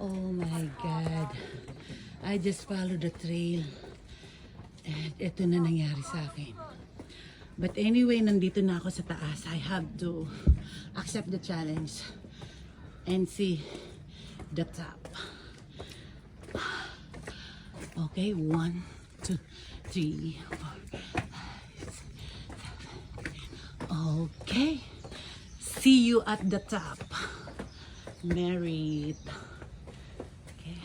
Oh my God. I just followed the trail. And ito na nangyari sa akin. But anyway, nandito na ako sa taas. I have to accept the challenge and see the top. Okay, 1, 2, 3, 4, 5, 6, 7. Okay. See you at the top. Married. Okay.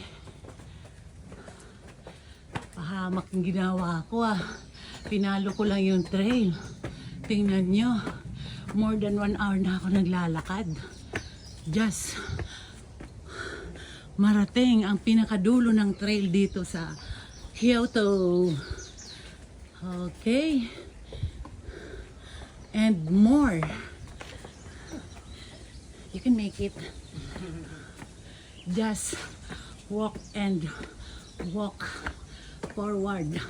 Pahamak yung ginawa ko Pinalo ko lang yung trail. Tingnan nyo. More than 1 hour na ako naglalakad. Just marating ang pinakadulo ng trail dito sa Kyoto. Okay. And more. You can make it. Just walk and walk forward.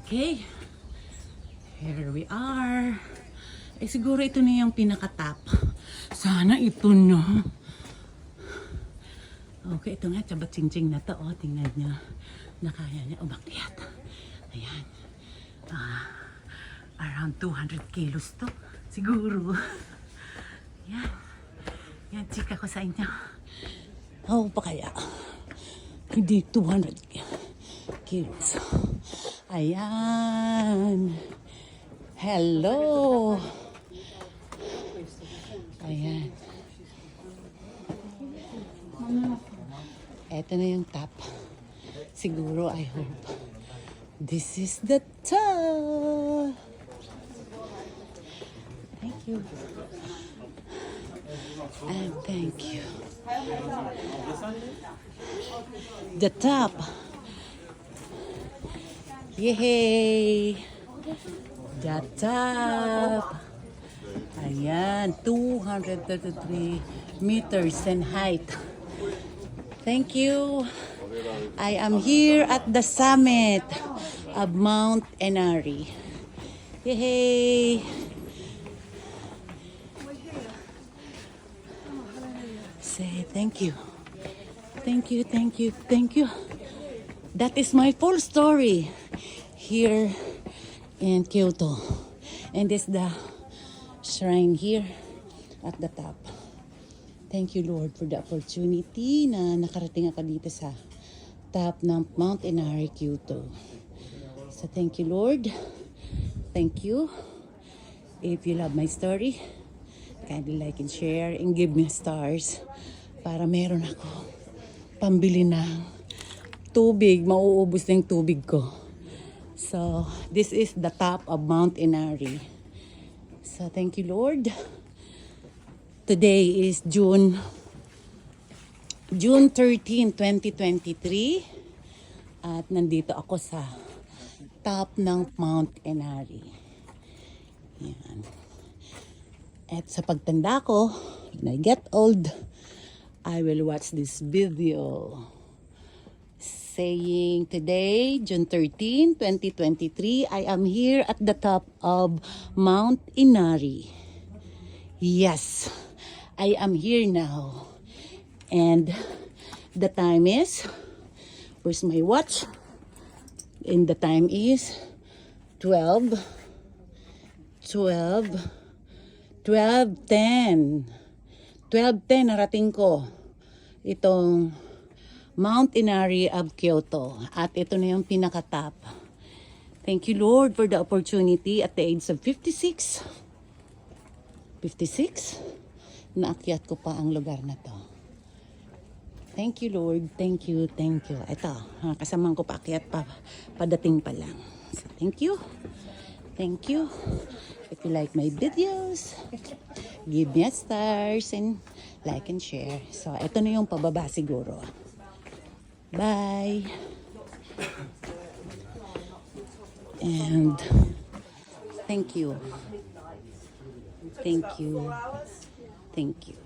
Okay. Here we are. Siguro ito na yung pinaka-top. Sana ito na. Okay, ito nga, tsabat-ching-ching na to. Tingnan nyo. Nakaya niya umakyat. Ayan. Around 200 kilos to. Siguro. Yan. Yan, chika ko sa inyo. How pa kaya? Hindi 200 kilos. Ayan. Hello. Ayan. Ito na yung top. Siguro, I hope. This is the top. Thank you. And thank you. The top. Yay! The top. Ayan, 233 meters in height. Thank you. I am here at the summit of Mt.Inari. Yay! Say thank you. Thank you, thank you, thank you. That is my full story here in Kyoto. And this is the shrine here at the top. Thank you, Lord, for the opportunity na nakarating ako dito sa top ng Mt.Inari, Kyoto. So thank you, Lord. Thank you. If you love my story, kindly like and share and give me stars para meron ako pambili ng tubig. Mauubos na yung tubig ko. So, this is the top of Mt.Inari. So, thank you, Lord. Today is June 13, 2023. At nandito ako sa top ng Mt.Inari. Yan. At sa pagtanda ko, when I get old, I will watch this video. Saying today, June 13, 2023, I am here at the top of Mt.Inari. Yes, I am here now. And the time is, where's my watch? And the time is 12:10. 12:10 narating ko itong Mt.Inari of Kyoto. At ito na yung pinaka-top. Thank you, Lord, for the opportunity at the age of 56. 56? Naakyat ko pa ang lugar na to. Thank you, Lord. Thank you, thank you. Ito, kasamang ko pa akyat pa. Padating pa lang. So, thank you. Thank you. If you like my videos, give me a stars and like and share. So, ito na yung pababa siguro. Bye. And thank you. Thank you. Thank you.